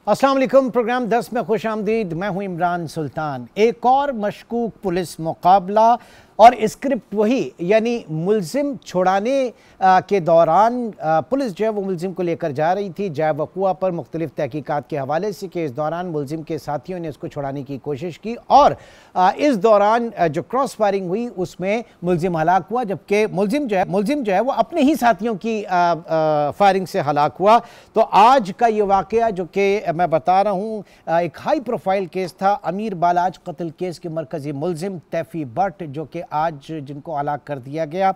अस्सलाम वालेकुम। प्रोग्राम 10 में खुश आमदीद। मैं हूं इमरान सुल्तान। एक और मशकूक पुलिस मुकाबला और स्क्रिप्ट वही, यानी मुलजिम छुड़ाने के दौरान पुलिस जो है वो मुलजिम को लेकर जा रही थी जाए वक़ुआ पर मुख्तलिफ तहकीकात के हवाले से कि इस दौरान मुलजिम के साथियों ने उसको छुड़ाने की कोशिश की और इस दौरान जो क्रॉस फायरिंग हुई उसमें मुलजिम हलाक हुआ, जबकि मुलजिम जो है वो अपने ही साथियों की फायरिंग से हलाक हुआ। तो आज का ये वाक़या जो कि मैं बता रहा हूँ, एक हाई प्रोफाइल केस था। अमीर बालाज कत्ल केस के मरकजी मुलजिम तैफी भट्ट जो कि आज जिनको हलाक कर दिया गया।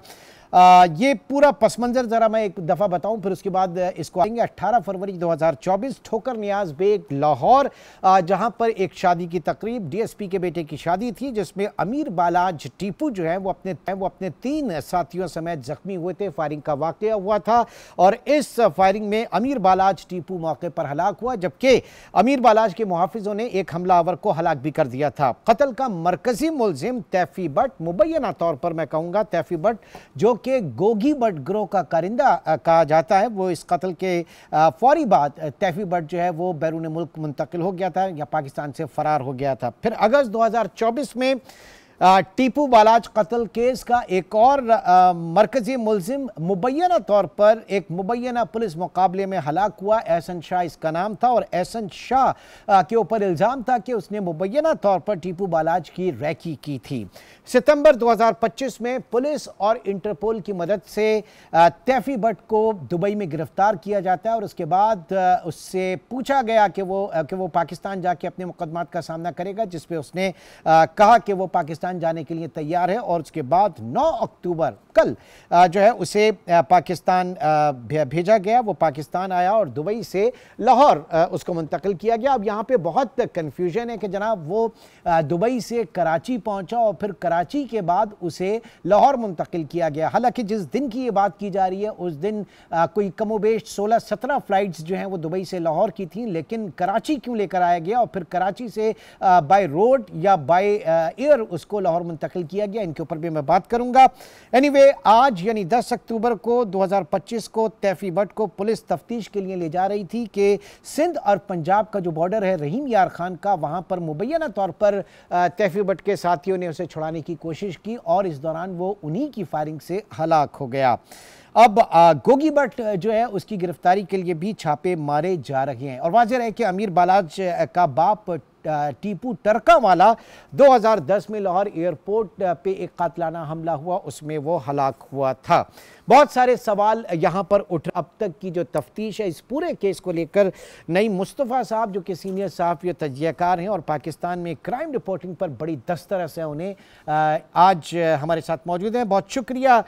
ये पूरा पस मंज़र ज़रा मैं एक दफ़ा बताऊं, फिर उसके बाद इसको आएंगे। 18 फरवरी 2024 ठोकर नियाज बेग लाहौर, जहां पर एक शादी की तकरीब, डीएसपी के बेटे की शादी थी, जिसमें अमीर बालाज टीपू जो है वो अपने 3 साथियों समेत जख्मी हुए थे। फायरिंग का वाक़या हुआ था और इस फायरिंग में अमीर बालाज टीपू मौके पर हलाक हुआ, जबकि अमीर बालाज के मुहाफिजों ने एक हमलावर को हलाक भी कर दिया था। कत्ल का मरकजी मुलजिम तैफी भट्ट, मुबैना तौर पर मैं कहूँगा तैफी भट्ट, जो कि गोगी भट्ट ग्रोह का कारिंदा कहा जाता है, वो इस कत्ल के फौरी बाद तैफी भट्ट जो है वो बैरून मुल्क मुंतकिल हो गया था या पाकिस्तान से फरार हो गया था। फिर अगस्त 2024 में टीपू बालाज कत्ल केस का एक और मरकजी मुलजिम मुबैना तौर पर एक मुबैना पुलिस मुकाबले में हलाक हुआ। एहसन शाह इसका नाम था और एहसन शाह के ऊपर इल्ज़ाम था कि उसने मुबैना तौर पर टीपू बालाज की रैकी की थी। सितंबर 2025 में पुलिस और इंटरपोल की मदद से तैफी भट्ट को दुबई में गिरफ्तार किया जाता है और उसके बाद उससे पूछा गया कि वो पाकिस्तान जाके अपने मुकदमात का सामना करेगा, जिस पे उसने कहा कि वो पाकिस्तान जाने के लिए तैयार है। और उसके बाद 9 अक्टूबर कल जो है उसे पाकिस्तान भेजा गया। वो पाकिस्तान आया और दुबई से लाहौर उसको मुंतकिल किया गया। अब यहाँ पे बहुत कन्फ्यूजन है कि जनाब वो दुबई से कराची पहुंचा और फिर कराची के बाद उसे लाहौर मुंतकिल किया गया। हालांकि जिस दिन की ये बात की जा रही है उस दिन कोई कमोबेश 16-17 फ्लाइट्स जो हैं वो दुबई से लाहौर की थी, लेकिन कराची क्यों लेकर आया गया और फिर कराची से बाय रोड या बाय एयर उसको लाहौर मुंतकिल किया गया, इनके ऊपर भी मैं बात करूंगा। एनीवे, आज यानी 10 अक्टूबर को 2025 को तैफी भट्ट को पुलिस तफ्तीश के लिए ले जा रही थी कि सिंध और पंजाब का जो बॉर्डर है रहीम यार खान का, वहां पर मुबैना तौर पर तैफी भट्ट के साथियों ने उसे छुड़ाने की कोशिश की और इस दौरान वो उन्हीं की फायरिंग से हलाक हो गया। अब गोगी भट्ट जो है उसकी गिरफ्तारी के लिए भी छापे मारे जा रहे हैं और वाज़ेह है कि अमीर बालाज का बाप टीपू टरका वाला 2010 में लाहौर एयरपोर्ट पे एक कातलाना हमला हुआ, उसमें वो हलाक हुआ था। बहुत सारे सवाल यहाँ पर उठ। अब तक की जो तफ्तीश है इस पूरे केस को लेकर, नईम मुस्तफ़ा साहब जो कि सीनियर सहाफ़ी तजज़ियाकार हैं और पाकिस्तान में क्राइम रिपोर्टिंग पर बड़ी दस्तरस है, उन्हें आज हमारे साथ मौजूद हैं। बहुत शुक्रिया।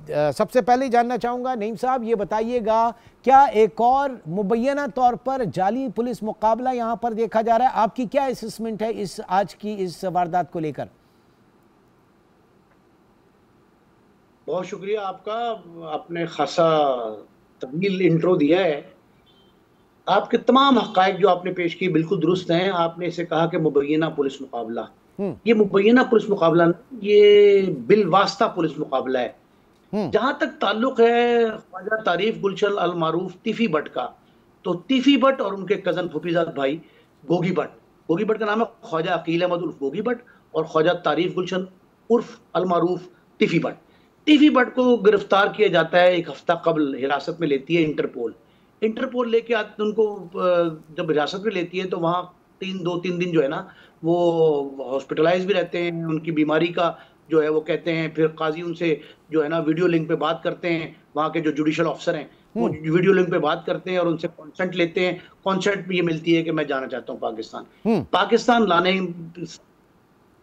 सबसे पहले जानना चाहूँगा नईम साहब, ये बताइएगा क्या एक और मुबैना तौर पर जाली पुलिस मुकाबला यहाँ पर देखा जा रहा है? आपकी क्या असेसमेंट है इस आज की इस वारदात को लेकर? बहुत शुक्रिया आपका, आपने खासा तवील इंट्रो दिया है। आपके तमाम हक़ाइक़ जो आपने पेश की बिल्कुल दुरुस्त हैं। आपने इसे कहा कि मुबैना पुलिस मुकाबला, ये मुबैना पुलिस मुकाबला, ये बिलवास्ता पुलिस मुकाबला है। जहां तक ताल्लुक है ख्वाजा तारीफ गुलशन अल मारूफ तीफी भट्ट का, तो तीफी भट्ट और उनके कजन फुफीजाद भाई गोगी भट्ट का नाम है ख्वाजा अकील अहमद उर्फ गोगी भट्ट और ख्वाजा तारीफ गुलशन उर्फ अल मारूफ तीफी भट्ट को गिरफ्तार किया जाता है। एक हफ्ता कबल हिरासत में लेती है इंटरपोल लेके आते उनको। जब हिरासत में लेती है तो वहाँ 2-3 दिन जो है ना वो हॉस्पिटलाइज भी रहते हैं। उनकी बीमारी का जो है वो कहते हैं, फिर काजी उनसे जो है ना वीडियो लिंक पे बात करते हैं। वहाँ के जो जुडिशल ऑफिसर हैं वो वीडियो लिंक पे बात करते हैं और उनसे कॉन्सेंट लेते हैं। कॉन्सेंट भी ये मिलती है कि मैं जाना चाहता हूँ पाकिस्तान लाने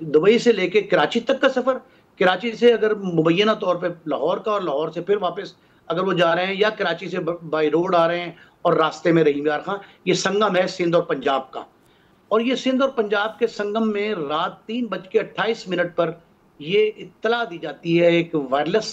दुबई से लेके कराची तक का सफर, कराची से अगर मुबैना तौर पे लाहौर का और लाहौर से फिर वापस अगर वो जा रहे हैं या कराची से बाई रोड आ रहे हैं और रास्ते में रहीम यार खान, ये संगम है सिंध और पंजाब का। और ये सिंध और पंजाब के संगम में रात 3:28 पर ये इत्तला दी जाती है, एक वायरलेस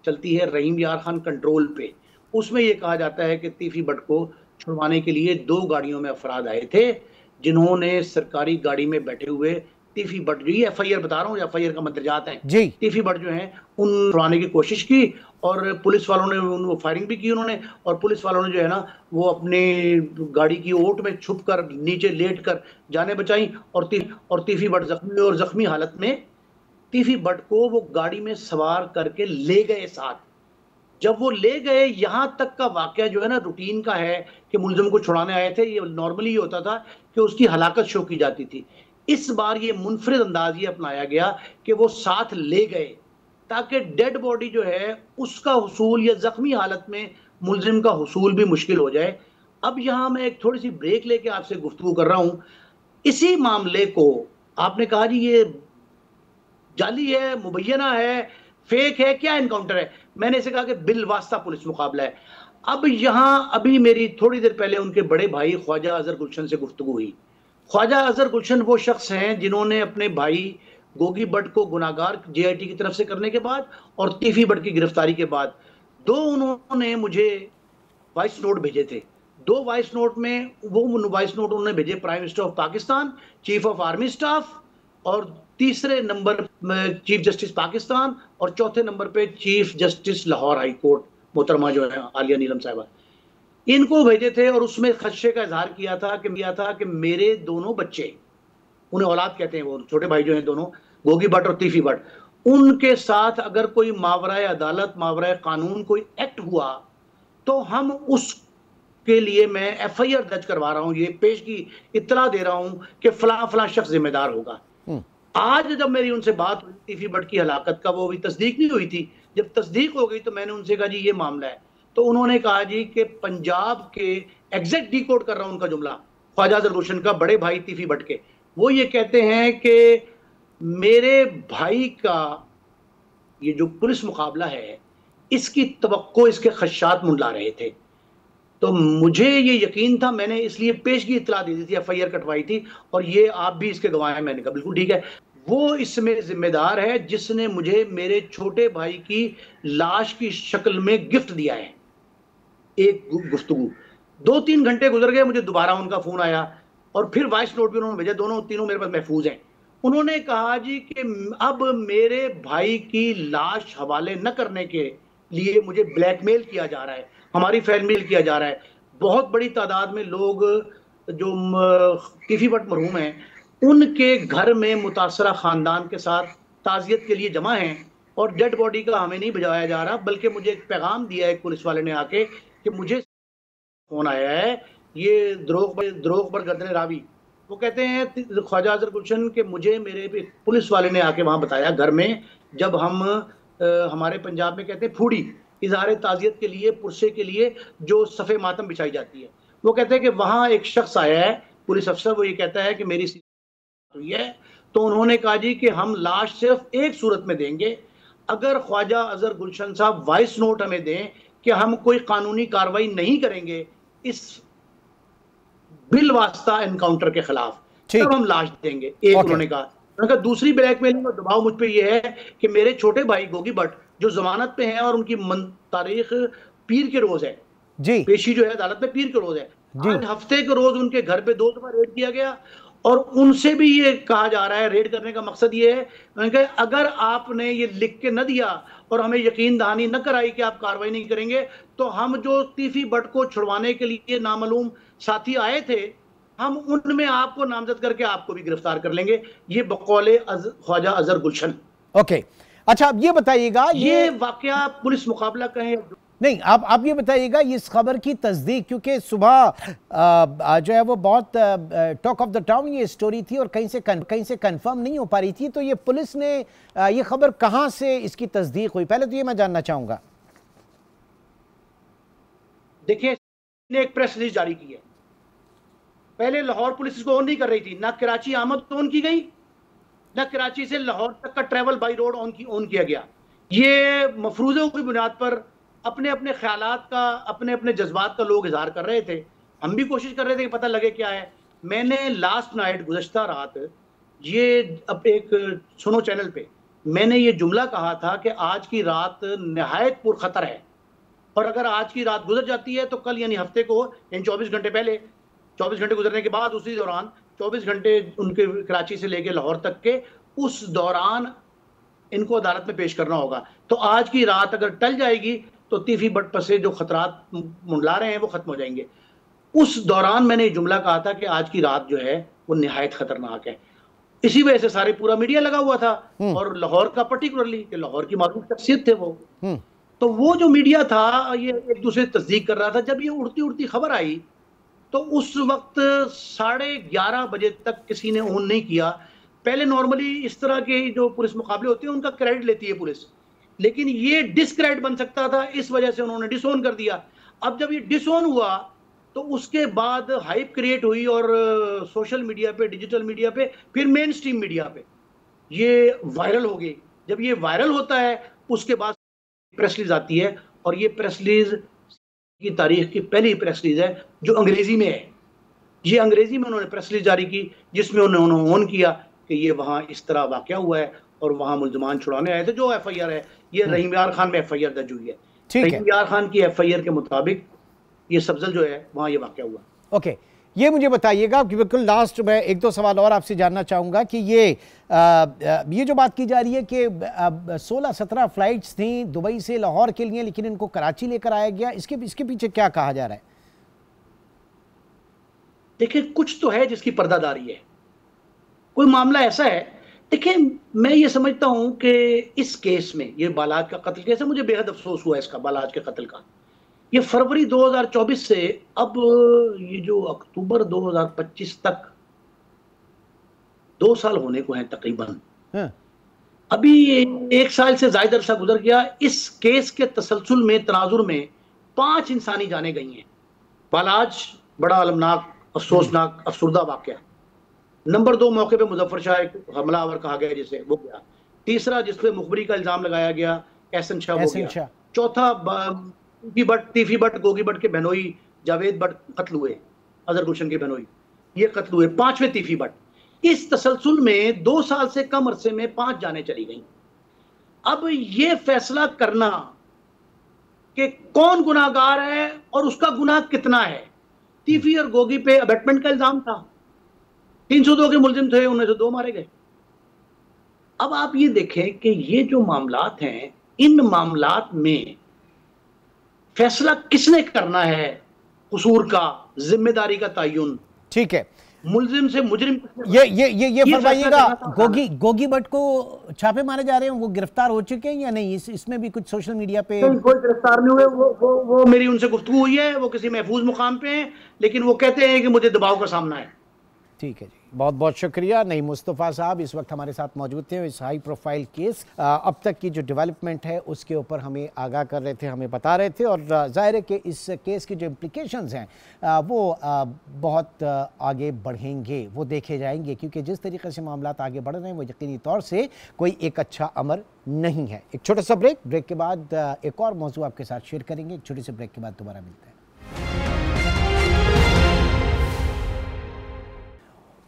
चलती है रहीम यार खान कंट्रोल पे। उसमें ये कहा जाता है कि तीफी भट्ट को छुड़वाने के लिए 2 गाड़ियों में अफराद आए थे, जिन्होंने सरकारी गाड़ी में बैठे हुए तीफी भट्ट, जो ये FIR बता रहा हूँ, FIR का मंदरजात है, जी तीफी भट्ट जो है उन छुड़ाने की कोशिश की और पुलिस वालों ने उनको फायरिंग भी की उन्होंने, और पुलिस वालों ने जो है ना वो अपने गाड़ी की ओट में छुप कर नीचे लेट कर जाने बचाई, और तीफी भट्ट जख्मी, और जख्मी हालत में तीफी भट्ट को वो गाड़ी में सवार करके ले गए साथ। जब वो ले गए, यहां तक का वाकया जो है ना रूटीन का है कि मुलजिम को छुड़ाने आए थे, ये नॉर्मली ये होता था कि उसकी हलाकत शो की जाती थी। इस बार ये मुनफरिद अंदाज ये अपनाया गया कि वो साथ ले गए ताकि डेड बॉडी जो है उसका हुसूल या जख्मी हालत में मुलजिम का हुसूल भी मुश्किल हो जाए। अब यहां मैं एक थोड़ी सी ब्रेक लेके आपसे गुफ्तगू कर रहा हूं इसी मामले को। आपने कहा जी ये जाली है, मुबैना है, फेक है, क्या एनकाउंटर है? मैंने इसे कहा कि बिलवास्ता पुलिस मुकाबला है। अब यहां अभी मेरी थोड़ी देर पहले उनके बड़े भाई ख्वाजा अजहर गुलशन से गुफ्तगू हुई। ख्वाजा अजहर गुलशन वो शख्स हैं जिन्होंने अपने भाई गोगी भट्ट को गुनाहगार JIT की तरफ से करने के बाद और तीफी भट्ट की गिरफ्तारी के बाद उन्होंने मुझे वॉइस नोट भेजे थे। 2 वॉइस नोट में वो वॉइस नोट उन्होंने भेजे prime minister of Pakistan, chief of army staff, और तीसरे नंबर चीफ जस्टिस पाकिस्तान, और चौथे नंबर पे chief justice Lahore high court मोहतरमा जो है आलिया नीलम साहिबा, इनको भेजे थे। और उसमें खदशे का इजहार किया था कि मेरे दोनों बच्चे, उन्हें औलाद कहते हैं, वो छोटे भाई जो हैं दोनों, गोगी भट्ट और तीफी भट्ट, उनके साथ अगर कोई मावराए अदालत मावराए कानून कोई एक्ट हुआ तो हम उसके लिए मैं FIR दर्ज करवा रहा हूं, ये पेश की इत्तला दे रहा हूं कि फलां फलां शख्स जिम्मेदार होगा। आज जब मेरी उनसे बात हुई तीफी भट्ट की हलाकत का, वो भी तस्दीक नहीं हुई थी, जब तस्दीक हो गई तो मैंने उनसे कहा जी ये मामला है, तो उन्होंने कहा जी कि पंजाब के, एग्जैक्ट डिकोड कर रहा हूं उनका जुमला, ख्वाजा अजहर गुलशन का बड़े भाई तीफी भट्ट के, वो ये कहते हैं कि मेरे भाई का ये जो पुलिस मुकाबला है इसकी तवक्को इसके खदशात मुंडला रहे थे। तो मुझे ये यकीन था, मैंने इसलिए पेशगी इत्तला दे दी थी, FIR कटवाई थी, और ये आप भी इसके गवाह हैं। मैंने कहा बिल्कुल ठीक है, वो इसमें जिम्मेदार है जिसने मुझे मेरे छोटे भाई की लाश की शक्ल में गिफ्ट दिया है। एक गुफ्तगू 2-3 घंटे गुजर गए, मुझे दोबारा उनका फोन आया और फिर वॉइस नोट भी उन्होंने भेजा, दोनों तीनों मेरे पास महफूज हैं। उन्होंने कहा जी कि अब मेरे भाई की लाश हवाले न करने के लिए मुझे ब्लैकमेल किया जा रहा है, हमारी फैमिल किया जा रहा है। बहुत बड़ी तादाद में लोग जो तीफी भट्ट मरहूम हैं उनके घर में मुतासरा खानदान के साथ ताज़ियत के लिए जमा हैं, और डेड बॉडी का हमें नहीं बजाया जा रहा, बल्कि मुझे एक पैगाम दिया है पुलिस वाले ने आके कि मुझे फोन आया है, ये द्रोग पर गर्दन रावी, वो कहते हैं ख्वाजा अजहर गुलशन के मुझे मेरे पुलिस वाले ने आके वहां बताया घर में, जब हम हमारे पंजाब में कहते हैं फूड़ी, इजहार ताज़ियत के लिए, पुरसे के लिए जो सफ़े मातम बिछाई जाती है, वो कहते हैं कि वहां एक शख्स आया है पुलिस अफसर, वो ये कहता है कि मेरी हुई है, तो उन्होंने कहा जी कि हम लाश सिर्फ एक सूरत में देंगे, अगर ख्वाजा अजहर गुलशन साहब वॉइस नोट हमें दें कि हम कोई कानूनी कार्रवाई नहीं करेंगे इस बिलवास्ता एनकाउंटर के खिलाफ, तब हम लाश देंगे। एक उन्होंने कहा। दूसरी ब्लैकमेलिंग और दबाव मुझ पे ये है कि मेरे छोटे भाई गोगी भट्ट जो जमानत पे हैं और उनकी तारीख पीर के रोज है जी, पेशी जो है अदालत में पीर के रोज है, आज हफ्ते के रोज उनके घर पे 2 दफा रेड किया गया, और उनसे भी ये कहा जा रहा है, रेड करने का मकसद ये है कि अगर आपने ये लिख के न दिया और हमें यकीन दहानी न कराई कि आप कार्रवाई नहीं करेंगे, तो हम जो तीफी भट्ट को छुड़वाने के लिए नामालूम साथी आए थे, हम उनमें आपको नामजद करके आपको भी गिरफ्तार कर लेंगे। ये बकौले ख्वाजा अजहर गुलशन। ओके, अच्छा अब ये बताइएगा, ये वाकया पुलिस मुकाबला कहें नहीं, आप ये बताइएगा इस खबर की तस्दीक, क्योंकि सुबह जो है वो बहुत टॉक ऑफ द टाउन ये स्टोरी थी और कहीं से कंफर्म नहीं हो पा रही थी, तो ये पुलिस ने ये खबर कहां से इसकी तस्दीक हुई, पहले तो ये मैं जानना चाहूंगा। देखिए, ने एक प्रेस रिलीज जारी की है, पहले लाहौर पुलिस इसको ऑन नहीं कर रही थी, ना कराची आमद ऑन की गई, ना कराची से लाहौर तक का ट्रैवल बाई रोड ऑन किया गया। ये मफरूजों की बुनियाद पर अपने अपने ख्यालात का, अपने अपने जज्बात का लोग इजहार कर रहे थे, हम भी कोशिश कर रहे थे कि पता लगे क्या है। मैंने लास्ट नाइट, गुज़श्ता रात, ये अब एक सुनो चैनल पे मैंने ये जुमला कहा था कि आज की रात नहायत पुरखतर है, और अगर आज की रात गुजर जाती है तो कल यानी हफ्ते को, यानी 24 घंटे पहले, 24 घंटे गुजरने के बाद उसी दौरान 24 घंटे उनके कराची से लेके लाहौर तक के, उस दौरान इनको अदालत में पेश करना होगा। तो आज की रात अगर टल जाएगी तो तीफी बट पर से जो खतरात मुंडला रहे हैं वो खत्म हो जाएंगे। उस दौरान मैंने जुमला कहा था कि आज की रात जो है वो निहायत खतरनाक है। इसी वजह से सारे पूरा मीडिया लगा हुआ था, और लाहौर का पर्टिकुलरली, कि लाहौर की मालूम शख्सियत थे वो। तो वो जो मीडिया था ये एक दूसरे तस्दीक कर रहा था। जब ये उड़ती उड़ती खबर आई तो उस वक्त 11:30 बजे तक किसी ने ऑन नहीं किया। पहले नॉर्मली इस तरह के जो पुलिस मुकाबले होते हैं उनका क्रेडिट लेती है पुलिस, लेकिन ये डिसक्रेडिट बन सकता था, इस वजह से उन्होंने डिसऑन कर दिया। अब जब ये डिसऑन हुआ तो उसके बाद हाइप क्रिएट हुई, और सोशल मीडिया पे, डिजिटल मीडिया पे, फिर मेन स्ट्रीम मीडिया पे ये वायरल हो गई। जब ये वायरल होता है उसके बाद प्रेस रिलीज आती है, और ये प्रेस रिलीज की तारीख की पहली प्रेस रिलीज है जो अंग्रेजी में है। ये अंग्रेजी में उन्होंने प्रेस रिलीज जारी की जिसमें उन्होंने ऑन किया कि ये वहां इस तरह वाकया हुआ है और वहां मुल्जमान छुड़ाने आए थे। जो एफआईआर है ये रहीम यार खान में एफआईआर दर्ज हुई है। रहीम यार खान की एफआईआर के मुताबिक ये सब्जल जो है वहां ये वाकया हुआ। ओके, ये मुझे बताइएगा कि बिल्कुल लास्ट में एक दो सवाल और आपसे जानना चाहूँगा कि ये जो बात की जा रही है कि 16-17 फ्लाइट्स थी दुबई से लाहौर के लिए, लेकिन इनको कराची लेकर आया गया, इसके पीछे क्या कहा जा रहा है? देखिए, कुछ तो है जिसकी पर्दादारी है, कोई मामला ऐसा है। देखिए, मैं ये समझता हूं कि इस केस में, ये बालाज का कत्ल केस है, मुझे बेहद अफसोस हुआ इसका, बालाज के कत्ल का। ये फरवरी 2024 से अब ये जो अक्टूबर 2025 तक 2 साल होने को हैं तकरीबन। अभी 1 साल से ज्यादा अरसा गुजर गया। इस केस के तसलसल में, तनाजुर में 5 इंसानी जाने गई हैं। बालाज बड़ा अलमनाक, अफसोसनाक, अफसुर्दा वाकया। नंबर 2 मौके पे मुजफ्फर शाह, एक हमलावर कहा गया जिसे, वो गया। तीसरा जिसपे मुखबरी का इल्जाम लगाया गया, एहसन शाह, वो गया। चौथा तीफी बट, गोगी बट के बहनोई जावेद बट कत्ल हुए, अजहर गुलशन के बहनोई, ये कत्ल हुए। 5वें तीफी बट। इस तसलसल में 2 साल से कम अरसे में 5 जाने चली गई। अब ये फैसला करना कि कौन गुनाहगार है और उसका गुनाह कितना है। तीफी और गोगी पे अबेटमेंट का इल्जाम था, 302 के मुलजिम थे, उनमें से 2 मारे गए। अब आप ये देखें कि ये जो मामलात हैं, इन मामलात में फैसला किसने करना है, कसूर का, जिम्मेदारी का तयन। ठीक है, मुलजिम से मुजरिम। ये फरमाइएगा, गोगी भट्ट को छापे मारे जा रहे हैं, वो गिरफ्तार हो चुके हैं या नहीं? इसमें भी कुछ सोशल मीडिया पे कोई गिरफ्तार नहीं हुए। वो मेरी उनसे गुफ्तगू हुई है, वो किसी महफूज मुकाम पे हैं, लेकिन वो कहते हैं कि मुझे दबाव का सामना है। ठीक है जी, बहुत बहुत शुक्रिया। नईम मुस्तफ़ा साहब इस वक्त हमारे साथ मौजूद थे। इस हाई प्रोफाइल केस, अब तक की जो डेवलपमेंट है उसके ऊपर हमें आगाह कर रहे थे, हमें बता रहे थे, और ज़ाहिर है कि इस केस की जो इम्प्लिकेशंस हैं वो बहुत आगे बढ़ेंगे, वो देखे जाएंगे, क्योंकि जिस तरीके से मामला आगे बढ़ रहे हैं वो यकीनी तौर से कोई एक अच्छा अमर नहीं है। एक छोटा सा ब्रेक के बाद एक और मौजूद आपके साथ शेयर करेंगे। एक छोटे से ब्रेक के बाद दोबारा मिलते हैं।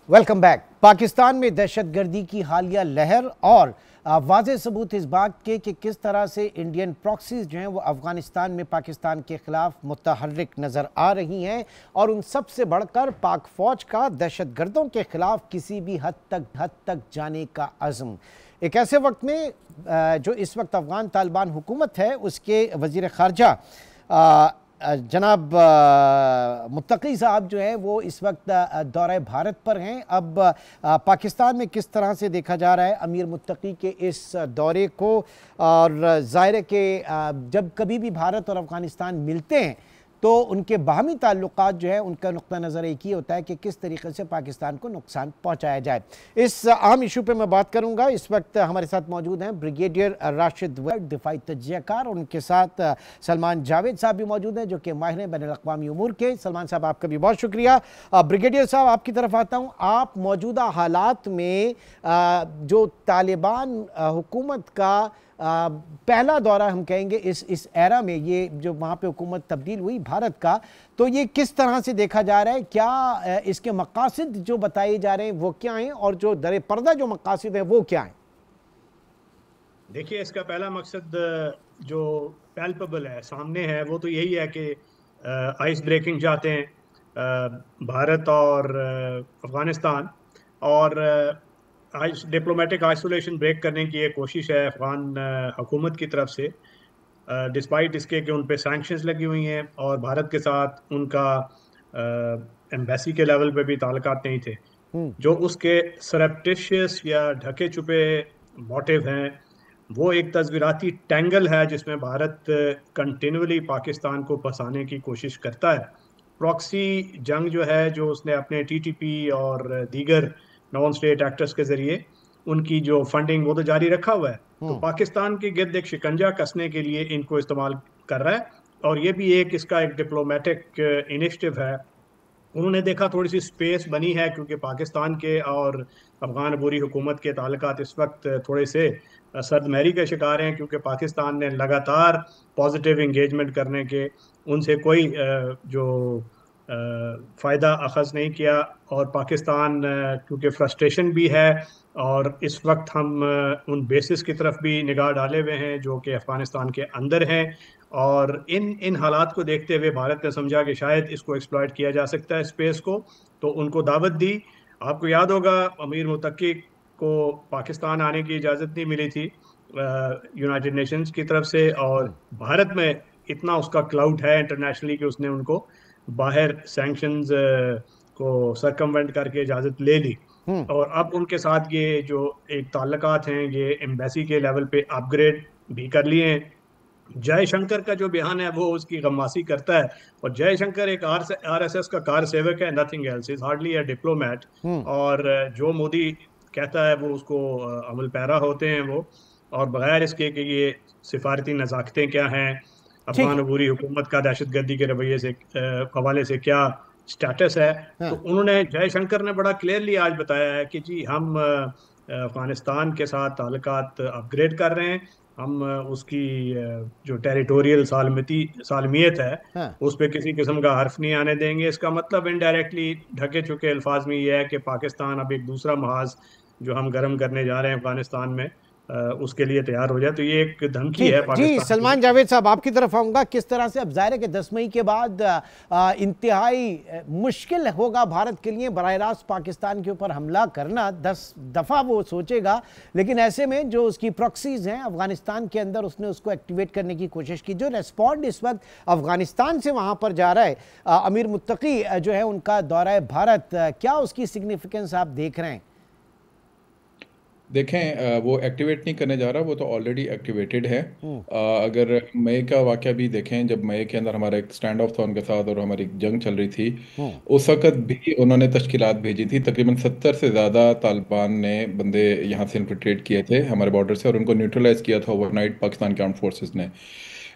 Welcome back. पाकिस्तान में दहशतगर्दी की हालिया लहर और वाज़ेह सबूत इस बात के कि किस तरह से इंडियन प्रॉक्सीज जो हैं वो अफ़गानिस्तान में पाकिस्तान के ख़िलाफ़ मुतहर्रिक नज़र आ रही हैं, और उन सब से बढ़कर पाक फ़ौज का दहशतगर्दों के ख़िलाफ़ किसी भी हद तक जाने का अज़्म। एक ऐसे वक्त में जो इस वक्त अफ़गान तालिबान हुकूमत है उसके वज़ीर ख़ारजा जनाब मुत्तकी साहब जो है वो इस वक्त दौरे भारत पर हैं। अब पाकिस्तान में किस तरह से देखा जा रहा है अमीर मुत्तकी के इस दौरे को, और ज़ाहिर है कि जब कभी भी भारत और अफ़गानिस्तान मिलते हैं तो उनके बाहमी ताल्लुकात जो है उनका नुक्ता नज़र एक ही होता है कि किस तरीके से पाकिस्तान को नुकसान पहुंचाया जाए। इस अहम इशू पे मैं बात करूंगा। इस वक्त हमारे साथ मौजूद हैं ब्रिगेडियर राशिद वैद, दिफाई तज्ज़ियाकार, और उनके साथ सलमान जावेद साहब भी मौजूद हैं जो कि माहिर हैं बैनुल-अक़वामी उमूर के। सलमान साहब आपका भी बहुत शुक्रिया। ब्रिगेडियर साहब आपकी तरफ आता हूँ। आप मौजूदा हालात में जो तालिबान हुकूमत का पहला दौरा हम कहेंगे इस एरा में, ये जो वहाँ पे हुकूमत तब्दील हुई भारत का, तो ये किस तरह से देखा जा रहा है? क्या इसके मकासद जो बताए जा रहे हैं वो क्या हैं, और जो दर पर्दा जो मकासद है वो क्या हैं? देखिए, इसका पहला मकसद जो पैल्पेबल है, सामने है, वो तो यही है कि आइस ब्रेकिंग चाहते हैं, भारत और अफगानिस्तान, और डिप्लोमेटिक आइसोलेशन ब्रेक करने की एक कोशिश है अफगान हुकूमत की तरफ से, डिस्पाइट इसके कि उन पे सैंक्शंस लगी हुई हैं और भारत के साथ उनका एम्बेसी के लेवल पे भी ताल्लुकात नहीं थे। जो उसके सरप्टिशियस या ढके छुपे मोटिव हैं, वो एक तस्वीराती टैंगल है जिसमें भारत कंटिन्यूअली पाकिस्तान को फंसाने की कोशिश करता है। प्रॉक्सी जंग जो है, जो उसने अपने टीटीपी और दीगर नॉन स्टेट एक्टर्स के जरिए उनकी जो फंडिंग, वो तो जारी रखा हुआ है। तो पाकिस्तान के गिर्द एक शिकंजा कसने के लिए इनको इस्तेमाल कर रहा है, और ये भी एक इसका एक डिप्लोमेटिक इनिशिएटिव है। उन्होंने देखा थोड़ी सी स्पेस बनी है, क्योंकि पाकिस्तान के और अफगान अबूरी हुकूमत के ताल्लुकात इस वक्त थोड़े से सर्दमहरी के शिकार हैं, क्योंकि पाकिस्तान ने लगातार पॉजिटिव इंगेजमेंट करने के उनसे कोई जो फ़ायदा अखज़ नहीं किया। और पाकिस्तान क्योंकि फ्रस्ट्रेशन भी है, और इस वक्त हम उन बेसिस की तरफ भी निगाह डाले हुए हैं जो कि अफ़गानिस्तान के अंदर हैं, और इन हालात को देखते हुए भारत ने समझा कि शायद इसको एक्सप्लॉइट किया जा सकता है स्पेस को, तो उनको दावत दी। आपको याद होगा अमीर मुत्तकी को पाकिस्तान आने की इजाज़त नहीं मिली थी यूनाइटेड नेशंस की तरफ से, और भारत में इतना उसका क्लाउड है इंटरनेशनली कि उसने उनको बाहर सैंक्शंस को सरकमवेंट करके इजाज़त ले ली। और अब उनके साथ ये जो एक ताल्लुकात हैं, ये एम्बेसी के लेवल पे अपग्रेड भी कर लिए हैं। जयशंकर का जो बयान है वो उसकी गम्मासी करता है, और जयशंकर एक आरएसएस का कार सेवक है, nothing else, is hardly a diplomat. और जो मोदी कहता है वो उसको अमल पैरा होते हैं वो, और बगैर इसके कि ये सिफारती नज़ाकतें क्या हैं, अफगान अबूरी हुकूमत का दहशतगर्दी के रवैये से हवाले से क्या स्टेटस है। तो उन्होंने, जयशंकर ने बड़ा क्लियरली आज बताया है कि जी हम अफगानिस्तान के साथ ताल्लुकात अपग्रेड कर रहे हैं, हम उसकी जो टेरिटोरियल सालमियत है उस पर किसी किस्म का हर्फ नहीं आने देंगे। इसका मतलब इनडायरेक्टली ढके चुके अल्फाज में ये है कि पाकिस्तान अब एक दूसरा महाज जो हम गर्म करने जा रहे हैं अफगानिस्तान में, उसके लिए तैयार हो जाए। तो ये एक धमकी है पाकिस्तान। जी सलमान जावेद साहब, आपकी तरफ आऊंगा। किस तरह से, अब जाहिर है कि 10 मई के बाद इंतहाई मुश्किल होगा भारत के लिए बराह रास्त पाकिस्तान के ऊपर हमला करना, 10 दफ़ा वो सोचेगा, लेकिन ऐसे में जो उसकी प्रॉक्सीज हैं अफगानिस्तान के अंदर, उसने उसको एक्टिवेट करने की कोशिश की। जो रेस्पॉन्ड इस वक्त अफगानिस्तान से वहाँ पर जा रहा है, अमीर मुत्तकी जो है उनका दौरा भारत, क्या उसकी सिग्निफिकेंस आप देख रहे हैं? देखें, वो एक्टिवेट नहीं करने जा रहा, वो तो ऑलरेडी एक्टिवेटेड है। अगर मई का वाक़या भी देखें, जब मई के अंदर हमारा एक स्टैंड ऑफ था उनके साथ और हमारी जंग चल रही थी, उस वक्त भी उन्होंने तश्कीलात भेजी थी। तकरीबन 70 से ज़्यादा तालिबान ने बंदे यहाँ से इन्फिल्ट्रेट किए थे हमारे बॉर्डर से, और उनको न्यूट्रलाइज किया था ओवरनाइट पाकिस्तान के आर्म फोर्सेस ने।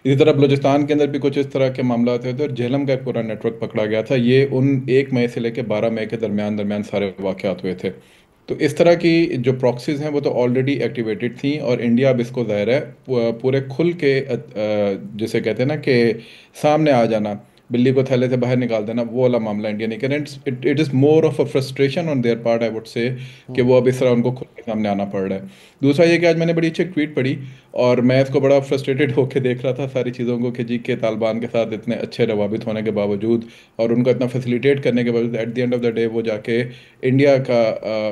इसी तरह बलूचिस्तान के अंदर भी कुछ इस तरह के मामला थे, और झेलम का एक पूरा नेटवर्क पकड़ा गया था। ये उन 1 मई से लेकर 12 मई के दरमियान सारे वाक़यात हुए थे। तो इस तरह की जो प्रॉक्सीज हैं वो तो ऑलरेडी एक्टिवेटेड थी, और इंडिया अब इसको ज़ाहिर है पूरे खुल के जिसे कहते हैं ना कि सामने आ जाना, बिल्ली को थैले से बाहर निकाल देना, वो वाला मामला इंडिया नहीं करें। It is more of a frustration on their part, I would say, कि वो अब इस तरह उनको खुद के सामने आना पड़ रहा है। दूसरा ये कि आज मैंने बड़ी अच्छी ट्वीट पढ़ी, और मैं इसको बड़ा फ्रस्ट्रेटेड होकर देख रहा था सारी चीज़ों को, कि जी के तालिबान के साथ इतने अच्छे रवाबित होने के बावजूद और उनको इतना फैसिलिटेट करने के बावजूद, at the end of the day वो जाके इंडिया का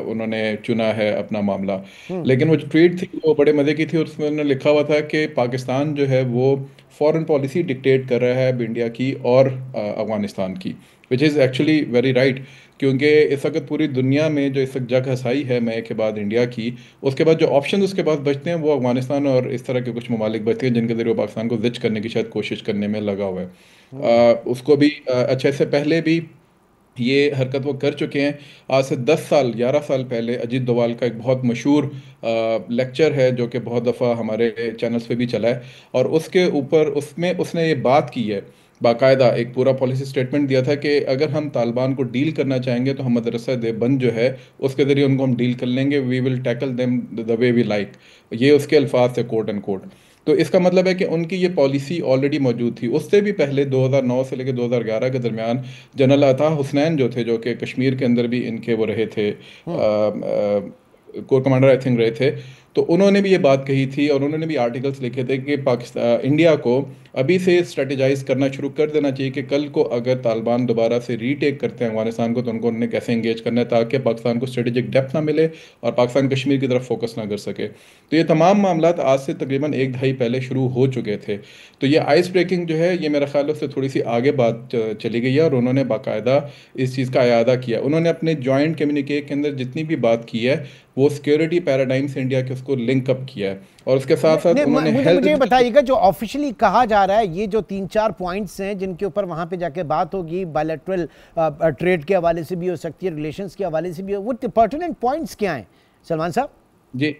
उन्होंने चुना है अपना मामला। लेकिन वो जो ट्वीट थी वो बड़े मज़े की थी, और उसमें उन्होंने लिखा हुआ था कि पाकिस्तान जो है वो फॉरेन पॉलिसी डिक्टेट कर रहा है अब इंडिया की और अफगानिस्तान की, which is actually very right. क्योंकि इस वक्त पूरी दुनिया में जो इस वक्त जग हसाई है मई के बाद इंडिया की, उसके बाद जो ऑप्शन उसके पास बचते हैं वो अफगानिस्तान और इस तरह के कुछ ममालिक बचते हैं जिनके जरिए पाकिस्तान को जिच करने की शायद कोशिश करने में लगा हुआ है। उसको भी अच्छा, इससे पहले भी ये हरकत वो कर चुके हैं। आज से 10 साल 11 साल पहले अजीत डोवाल का एक बहुत मशहूर लेक्चर है जो कि बहुत दफ़ा हमारे चैनल्स पे भी चला है, और उसके ऊपर उसमें उसने ये बात की है, बाकायदा एक पूरा पॉलिसी स्टेटमेंट दिया था कि अगर हम तालिबान को डील करना चाहेंगे तो हम मदरसा देवबंद जो है उसके ज़रिए उनको हम डील कर लेंगे, we will tackle them the way we like. ये उसके अल्फाज थे, कोट एंड कोट। तो इसका मतलब है कि उनकी ये पॉलिसी ऑलरेडी मौजूद थी। उससे भी पहले 2009 से लेकर 2011 के दरमियान जनरल अता हुसनैन जो थे, जो कि कश्मीर के अंदर भी इनके वो रहे थे, कोर कमांडर आई थिंक रहे थे, तो उन्होंने भी ये बात कही थी और उन्होंने भी आर्टिकल्स लिखे थे कि पाकिस्तान इंडिया को अभी से स्ट्रेटेजाइज करना शुरू कर देना चाहिए कि कल को अगर तालिबान दोबारा से रीटेक करते हैं अफगानिस्तान को तो उनको उन्हें कैसे इंगेज करना है ताकि पाकिस्तान को स्ट्रेटेजिक डेप्थ ना मिले और पाकिस्तान कश्मीर की तरफ फोकस ना कर सके। तो ये तमाम मामला आज से तकरीबन एक दहाई पहले शुरू हो चुके थे। तो ये आइस ब्रेकिंग जो है ये मेरे ख्याल से थोड़ी सी आगे बात चली गई है और उन्होंने बाकायदा इस चीज़ का अयादा किया। उन्होंने अपने जॉइंट कम्युनिके के अंदर जितनी भी बात की है वो सिक्योरिटी पैराडाइम से इंडिया के उसको लिंक अप किया है और उसके साथ साथ उन्होंने मुझे बताइएगा जो ऑफिशियली कहा जा रहा है, ये जो 3-4 पॉइंट्स हैं जिनके ऊपर वहां पे जाके बात होगी, बायलैटरल ट्रेड के हवाले से भी हो सकती है, रिलेशंस के हवाले से भी हो, वो पर्टिनेंट पॉइंट्स क्या हैं सलमान साहब? जी,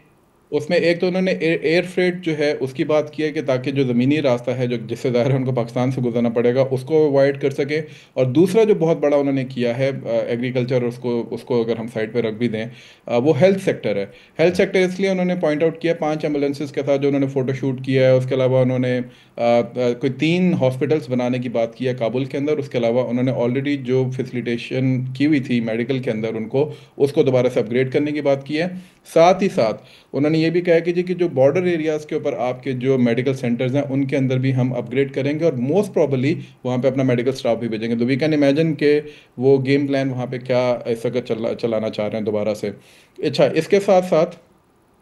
उसमें एक तो उन्होंने एयर फ्रेट जो है उसकी बात की है कि ताकि जो ज़मीनी रास्ता है जो जिससे ज़ाहिर है उनको पाकिस्तान से गुजरना पड़ेगा उसको अवॉइड कर सके। और दूसरा जो बहुत बड़ा उन्होंने किया है एग्रीकल्चर, उसको अगर हम साइड पे रख भी दें, वो हेल्थ सेक्टर है। हेल्थ सेक्टर इसलिए उन्होंने पॉइंट आउट किया 5 एम्बुलेंसेज के साथ जो उन्होंने फ़ोटो शूट किया है। उसके अलावा उन्होंने कोई 3 हॉस्पिटल्स बनाने की बात की है काबुल के अंदर। उसके अलावा उन्होंने ऑलरेडी जो फैसिलिटेशन की हुई थी मेडिकल के अंदर उसको दोबारा से अपग्रेड करने की बात की है। साथ ही साथ उन्होंने ये भी कहा कि जो बॉर्डर एरियाज़ के ऊपर आपके जो मेडिकल सेंटर्स हैं उनके अंदर भी हम अपग्रेड करेंगे और मोस्ट प्रॉबली वहाँ पे अपना मेडिकल स्टाफ भी भेजेंगे। तो वी कैन इमेजिन के वो गेम प्लान वहाँ पे क्या इस वक्त चलाना चाह रहे हैं दोबारा से। अच्छा, इसके साथ साथ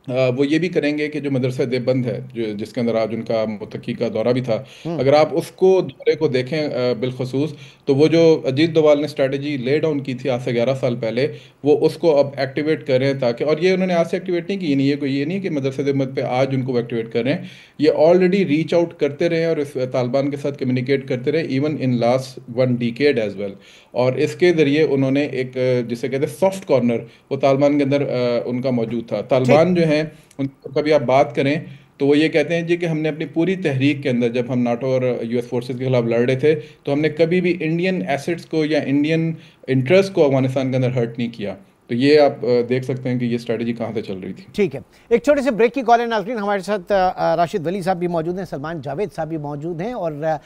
वो ये भी करेंगे कि जो मदरसा देवबंद है जो जिसके अंदर आज उनका मुत्तकी का दौरा भी था, अगर आप उसको दौरे को देखें बिलखसूस, तो वो जो अजीत डोभाल ने स्ट्रैटेजी ले डाउन की थी आज से 11 साल पहले, वो उसको अब एक्टिवेट करें ताकि, और ये उन्होंने आज से एक्टिवेट नहीं की, नहीं है कोई ये नहीं कि मदरसा देवबंद पे आज उनको एक्टिवेट कर रहे हैं, ये ऑलरेडी रीच आउट करते रहे और इस तालिबान के साथ कम्युनिकेट करते रहे even in last 1 decade as well. और इसके ज़रिए उन्होंने एक जिसे कहते हैं सॉफ्ट कॉर्नर वो तालिबान के अंदर उनका मौजूद था। तालिबान जो है उनको कभी आप बात करें तो वो ये कहते हैं जी कि हमने अपनी पूरी तहरीक के अंदर जब हम नाटो और यूएस फोर्सेस के खिलाफ लड़ रहे थे तो हमने कभी भी इंडियन एसेट्स को या इंडियन इंटरेस्ट को अफगानिस्तान के अंदर हर्ट नहीं किया। तो ये आप देख सकते हैं कि ये स्ट्रेटजी कहाँ से चल रही थी। ठीक है, एक छोटे से ब्रेक की कॉल है नाज़रीन। हमारे साथ राशिद वली साहब भी मौजूद हैं, सलमान जावेद साहब भी मौजूद हैं और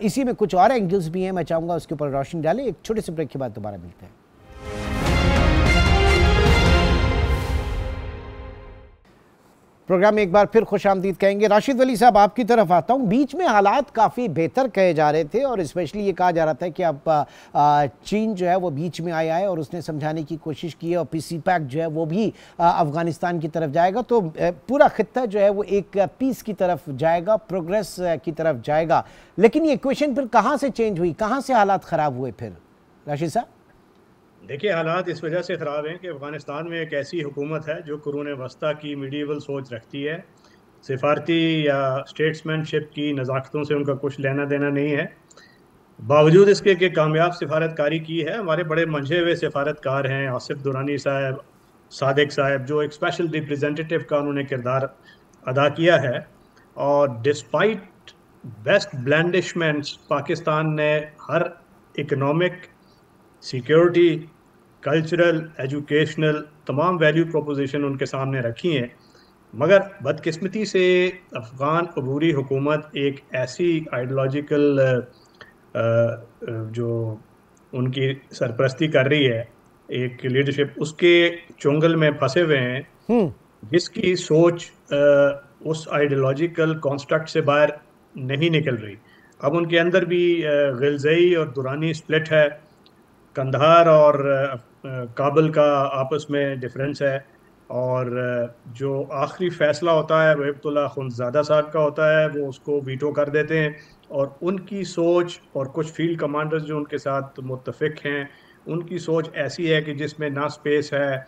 इसी में कुछ और एंगल्स भी हैं, मैं चाहूँगा उसके ऊपर रोशनी डालें। एक छोटे से ब्रेक के बाद दोबारा मिलते हैं। प्रोग्राम में एक बार फिर खुशामदीद कहेंगे। राशिद वली साहब, आपकी तरफ आता हूँ। बीच में हालात काफ़ी बेहतर कहे जा रहे थे और स्पेशली ये कहा जा रहा था कि अब चीन जो है वो बीच में आया है और उसने समझाने की कोशिश की है और पीसी पैक जो है वो भी अफ़गानिस्तान की तरफ जाएगा, तो पूरा खित्ता जो है वो एक पीस की तरफ जाएगा, प्रोग्रेस की तरफ जाएगा। लेकिन ये इक्वेशन फिर कहाँ से चेंज हुई, कहाँ से हालात ख़राब हुए फिर राशिद साहब? देखिए, हालात इस वजह से ख़राब हैं कि अफ़गानिस्तान में एक ऐसी हुकूमत है जो कुरून वस्ता की मीडिएवल सोच रखती है। सिफारती या स्टेट्समैनशिप की नज़ाकतों से उनका कुछ लेना देना नहीं है। बावजूद इसके कि कामयाब सिफारतकारी की है, हमारे बड़े मंझे हुए सिफारतकार हैं, आसिफ दुरानी साहब, सादिक साहब, जो एक स्पेशल रिप्रेजेंटेटिव का उन्होंने किरदार अदा किया है। और डिस्पाइट बेस्ट ब्लैंडिशमेंट्स पाकिस्तान ने हर इकनॉमिक, सिक्योरिटी, कल्चरल, एजुकेशनल तमाम वैल्यू प्रोपोजिशन उनके सामने रखी हैं, मगर बदकिस्मती से अफ़गान अबूरी हुकूमत एक ऐसी आइडियोलॉजिकल जो उनकी सरपरस्ती कर रही है, एक लीडरशिप, उसके चुंगल में फंसे हुए हैं जिसकी सोच उस आइडियोलॉजिकल कॉन्स्ट्रक्ट से बाहर नहीं निकल रही। अब उनके अंदर भी गिलज़ई और दुरानी स्प्लिट है, कंधार और काबुल का आपस में डिफरेंस है, और जो आखिरी फ़ैसला होता है वहीबतुल्लाह खुंज़ादा साहब का होता है, वो उसको वीटो कर देते हैं। और उनकी सोच और कुछ फील्ड कमांडर्स जो उनके साथ मुत्तफ़िक हैं, उनकी सोच ऐसी है कि जिसमें ना स्पेस है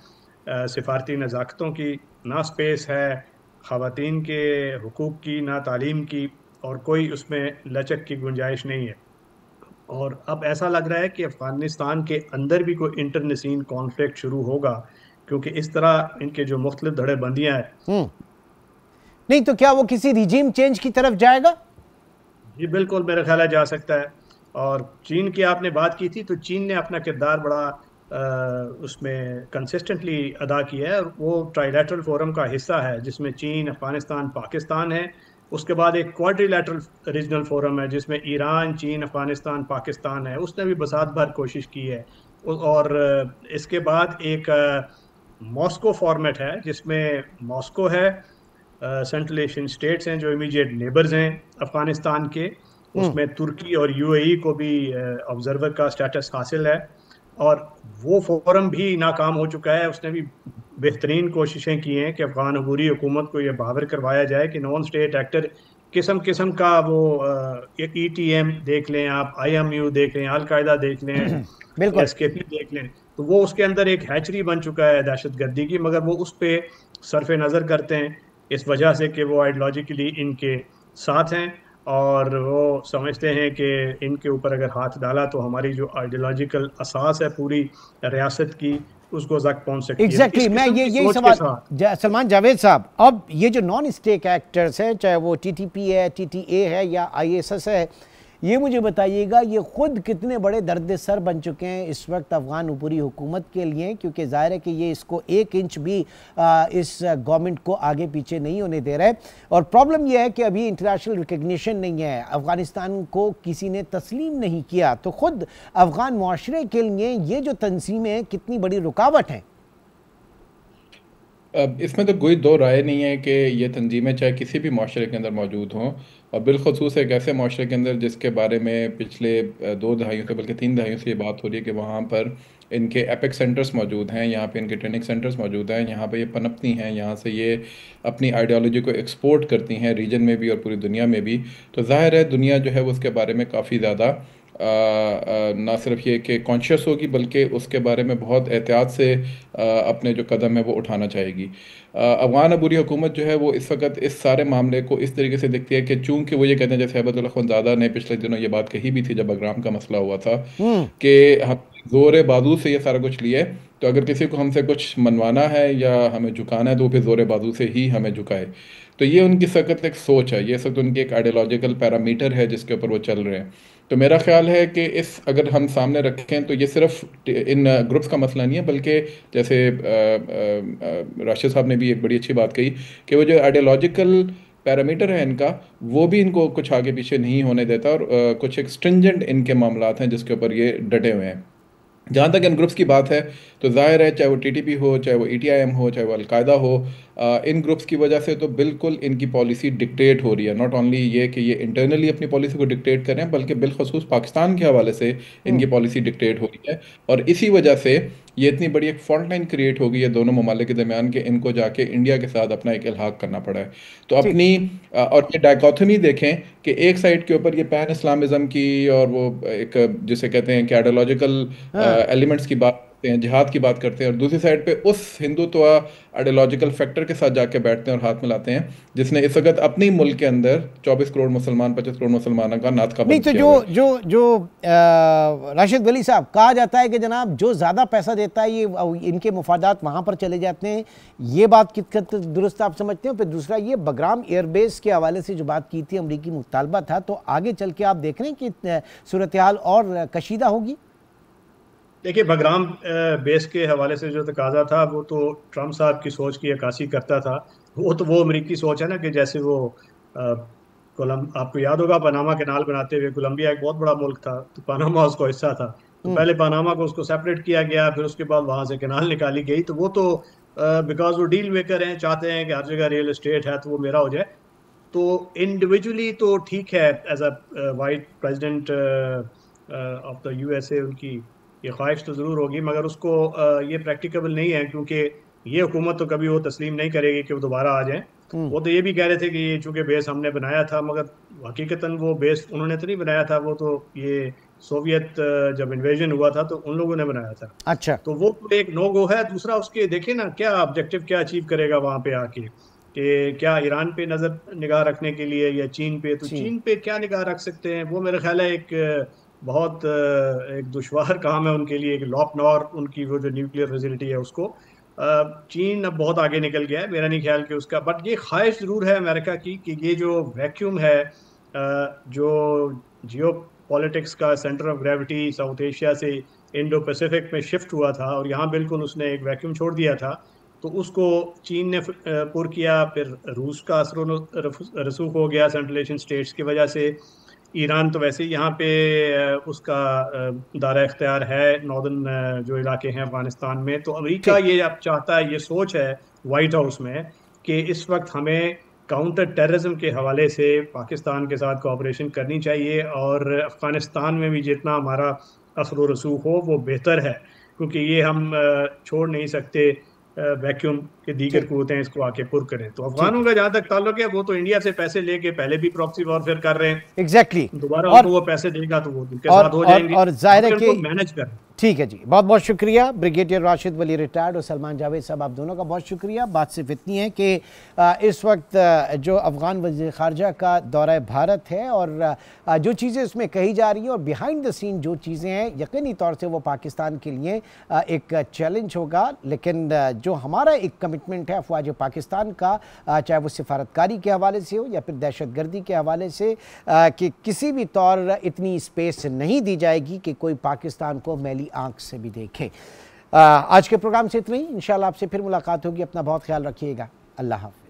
सिफारती नज़ाकतों की, ना स्पेस है ख़वातीन के हुकूक़ की, ना तालीम की, और कोई उसमें लचक की गुंजाइश नहीं है। और अब ऐसा लग रहा है कि अफ़गानिस्तान के अंदर भी कोई इंटरनसीन कॉन्फ्लिक्ट शुरू होगा, क्योंकि इस तरह इनके जो मुख्तलिफ धड़ेबंदियाँ हैं। नहीं तो क्या वो किसी रिजीम चेंज की तरफ जाएगा? जी बिल्कुल, मेरा ख्याल है जा सकता है। और चीन की आपने बात की थी, तो चीन ने अपना किरदार बड़ा उसमें कंसिस्टेंटली अदा किया है, और वो ट्राइलैटरल फोरम का हिस्सा है जिसमें चीन, अफ़गानिस्तान, पाकिस्तान है। उसके बाद एक क्वाड्रिलैटरल रीजनल फोरम है जिसमें ईरान, चीन, अफ़गानिस्तान, पाकिस्तान है, उसने भी बसात भर कोशिश की है। और इसके बाद एक मॉस्को फॉर्मेट है, जिसमें मॉस्को है, सेंट्रल एशियन स्टेट्स हैं जो इमीडिएट नेबर्स हैं अफगानिस्तान के, उसमें तुर्की और यूएई को भी ऑब्जर्वर का स्टेटस हासिल है, और वो फोरम भी नाकाम हो चुका है। उसने भी बेहतरीन कोशिशें की हैं कि अफगान अबूरी हुकूमत को ये बावर करवाया जाए कि नॉन स्टेट एक्टर किस्म किस्म का वो ETM देख लें आप, IMU देख लें, अलकायदा देख लें, बिल्कुल। SKP देख लें, तो वो उसके अंदर एक हैचरी बन चुका है दहशतगर्दी की, मगर वो उस पर सरफे नज़र करते हैं इस वजह से कि वो आइडियोलॉजिकली इनके साथ हैं, और वो समझते हैं कि इनके ऊपर अगर हाथ डाला तो हमारी जो आइडियोलॉजिकल असास है पूरी रियासत की उसको जख्म पहुंच सकती है। एग्जैक्टली इस मैं किस्म की यही सोच के सवाल साथ सलमान जावेद साहब, अब ये जो नॉन स्टेट एक्टर्स हैं, चाहे वो TTP है, TTA है या ISS है, ये मुझे बताइएगा ये खुद कितने बड़े दर्द सर बन चुके हैं इस वक्त अफगान ऊपरी हुकूमत के लिए, क्योंकि जाहिर है कि ये इसको 1 इंच भी इस गवर्नमेंट को आगे पीछे नहीं होने दे रहा है। और प्रॉब्लम ये है कि अभी इंटरनेशनल रिकग्निशन नहीं है, अफगानिस्तान को किसी ने तस्लीम नहीं किया, तो खुद अफगान मुआशरे के लिए ये जो तंजीमें कितनी बड़ी रुकावट हैं। अब इसमें तो कोई दो राय नहीं है कि ये तंजीमें चाहे किसी भी माशरे के अंदर मौजूद हों, और बिलखसूस एक ऐसे माशरे के अंदर जिसके बारे में पिछले 2 दहाइयों से बल्कि 3 दहाइयों से ये बात हो रही है कि वहाँ पर इनके एपिक सेंटर्स मौजूद हैं, यहाँ पे इनके ट्रेनिंग सेंटर्स मौजूद हैं, यहाँ पे ये पनपती हैं, यहाँ से ये अपनी आइडियोलॉजी को एक्सपोर्ट करती हैं रीजन में भी और पूरी दुनिया में भी। तो जाहिर है दुनिया जो है वो उसके बारे में काफ़ी ज़्यादा ना सिर्फ ये कि कॉन्शियस होगी बल्कि उसके बारे में बहुत एहतियात से अपने जो कदम है वो उठाना चाहेगी। अफगान अबूरी हुकूमत जो है वो इस वक्त इस सारे मामले को इस तरीके से देखती है कि चूंकि वो ये कहते हैं, जैसे हैबतुल्लाह खुंजादा ने पिछले दिनों ये बात कही भी थी जब बगराम का मसला हुआ था, कि हम जोर बाजू से ये सारा कुछ लिए, तो अगर किसी को हमसे कुछ मनवाना है या हमें झुकाना है तो फिर जोर बाजू से ही हमें झुकाए। तो ये उनकी सख्त एक सोच है, ये सख्त उनकी एक आइडियोलॉजिकल पैरामीटर है जिसके ऊपर वो चल रहे हैं। तो मेरा ख्याल है कि इस अगर हम सामने रखें तो ये सिर्फ इन ग्रुप्स का मसला नहीं है, बल्कि जैसे राशिद साहब ने भी एक बड़ी अच्छी बात कही कि वो जो आइडियोलॉजिकल पैरामीटर है इनका, वो भी इनको कुछ आगे पीछे नहीं होने देता, और कुछ एक स्ट्रिंजेंट इनके मामलात हैं जिसके ऊपर ये डटे हुए हैं। जहाँ तक इन ग्रुप्स की बात है तो जाहिर है चाहे वो TTP हो, चाहे वो ETIM हो, चाहे वो अलकायदा हो, इन ग्रुप्स की वजह से तो बिल्कुल इनकी पॉलिसी डिक्टेट हो रही है। नॉट ओनली ये कि ये इंटरनली अपनी पॉलिसी को डिक्टेट कर रहे हैं, बल्कि बिलखसूस पाकिस्तान के हवाले से इनकी पॉलिसी डिक्टेट हो रही है, और इसी वजह से ये इतनी बड़ी एक फॉल्ट लाइन क्रिएट हो गई है दोनों ममालिक के दरमियान के इनको जाके इंडिया के साथ अपना एक इल्हाक करना पड़ा है। तो अपनी और ये डायकोटमी देखें कि एक साइड के ऊपर ये पैन इस्लामिज्म की और वो एक जिसे कहते हैं कि आइडियोलॉजिकल एलिमेंट्स की बात करते हैं, जिहाद की बात करते हैं, और दूसरी साइड पे उस हिंदुत्व आइडियोलॉजिकल फैक्टर के साथ जाके बैठते हैं और हाथ मिलाते हैं जिसने इस वक्त अपने ही मुल्क के अंदर 24 करोड़ मुसलमान 25 करोड़ मुसलमानों का नाथ का नहीं, तो जो राशिद वली साहब, कहा जाता है कि जनाब जो ज़्यादा पैसा देता है ये इनके मुफादात वहाँ पर चले जाते हैं, ये बात कितना दुरुस्त आप समझते हो? फिर दूसरा ये बगराम एयरबेस के हवाले से जो बात की थी, अमरीकी मुतालबा था, तो आगे चल के आप देख रहे हैं कि सूरत हाल और कशीदा होगी? देखिए, बगराम बेस के हवाले से जो तकाजा था वो तो ट्रम्प साहब की सोच की अक्कासी करता था। वो अमरीकी सोच है ना कि जैसे वो आपको याद होगा पनामा कैनाल बनाते हुए कोलंबिया एक बहुत बड़ा मुल्क था, तो पनामा उसका हिस्सा था, तो पहले पनामा को उसको सेपरेट किया गया, फिर उसके बाद वहां से कैनाल निकाली गई। तो वो तो बिकॉज वो डील मेकर हैं, चाहते हैं कि हर जगह रियल एस्टेट है तो वो मेरा हो जाए। तो इंडिविजुअली तो ठीक है, as a white president of the USA उनकी ये ख्वाहिश तो ज़रूर होगी, मगर उसको ये प्रैक्टिकेबल नहीं है, क्योंकि ये हुकूमत तो कभी वो तस्लीम नहीं करेगी कि वो दोबारा आ जाएं। वो तो ये भी कह रहे थे कि ये चूँकि बेस हमने बनाया था, मगर हकीकतन वो बेस उन्होंने तो नहीं बनाया था, वो तो ये सोवियत जब इन्वेजन हुआ था तो उन लोगों ने बनाया था। अच्छा, तो वो तो एक नो गो है। दूसरा उसके देखिए ना क्या ऑब्जेक्टिव क्या अचीव करेगा वहाँ पे आके, कि क्या ईरान पे नज़र निगाह रखने के लिए या चीन पे, तो चीन पे क्या निगाह रख सकते हैं? वो मेरा ख्याल है एक बहुत एक दुश्वार काम है उनके लिए, एक लॉपनॉर उनकी वो जो न्यूक्लियर फैसिलिटी है उसको। चीन अब बहुत आगे निकल गया है, मेरा नहीं ख्याल कि उसका, बट ये ख्वाहिश ज़रूर है अमेरिका की कि ये जो वैक्यूम है, जो जियो पॉलिटिक्स का centre of gravity south Asia से इंडो पैसिफिक में शिफ्ट हुआ था और यहाँ बिल्कुल उसने एक वैक्यूम छोड़ दिया था, तो उसको चीन ने पुर किया। फिर रूस का असर रसूख हो गया सेंट्रल एशियन स्टेट्स की वजह से, ईरान तो वैसे ही यहाँ पे उसका दायरा इख्तियार है नॉर्दर्न जो इलाके हैं अफगानिस्तान में। तो अमेरिका ये अब चाहता है, ये सोच है वाइट हाउस में कि इस वक्त हमें काउंटर टेररिज्म के हवाले से पाकिस्तान के साथ कोऑपरेशन करनी चाहिए, और अफगानिस्तान में भी जितना हमारा असर व रसूख हो वो बेहतर है, क्योंकि ये हम छोड़ नहीं सकते वैक्यूम के दीगर कुव्वतें इसको आके पुर करें। तो अफगानों का जहाँ तक ताल्लुक है, वो तो इंडिया से पैसे लेके पहले भी प्रॉक्सी वॉरफेयर कर रहे हैं। एग्जैक्टली दोबारा उनको वो पैसे देगा तो वो उनके साथ हो जाएंगे और जाहिर है कि मैनेज कर। ठीक है जी, बहुत बहुत शुक्रिया ब्रिगेडियर राशिद वली रिटायर्ड और सलमान जावेद साहब, आप दोनों का बहुत शुक्रिया। बात सिर्फ इतनी है कि इस वक्त जो अफ़गान वज़ीर ख़ारजा का दौरा भारत है और जो चीज़ें उसमें कही जा रही हैं और बिहाइंड द सीन जो चीज़ें हैं, यकीनी तौर से वो पाकिस्तान के लिए एक चैलेंज होगा। लेकिन जो हमारा एक कमिटमेंट है अफवाज पाकिस्तान का, चाहे वो सिफारतकारी के हवाले से हो या फिर दहशतगर्दी के हवाले से, कि किसी भी तौर इतनी स्पेस नहीं दी जाएगी कि कोई पाकिस्तान को मैली आंख से भी देखे। आज के प्रोग्राम से इतना ही। इंशाल्लाह आपसे फिर मुलाकात होगी। अपना बहुत ख्याल रखिएगा। अल्लाह हाफ़िज़।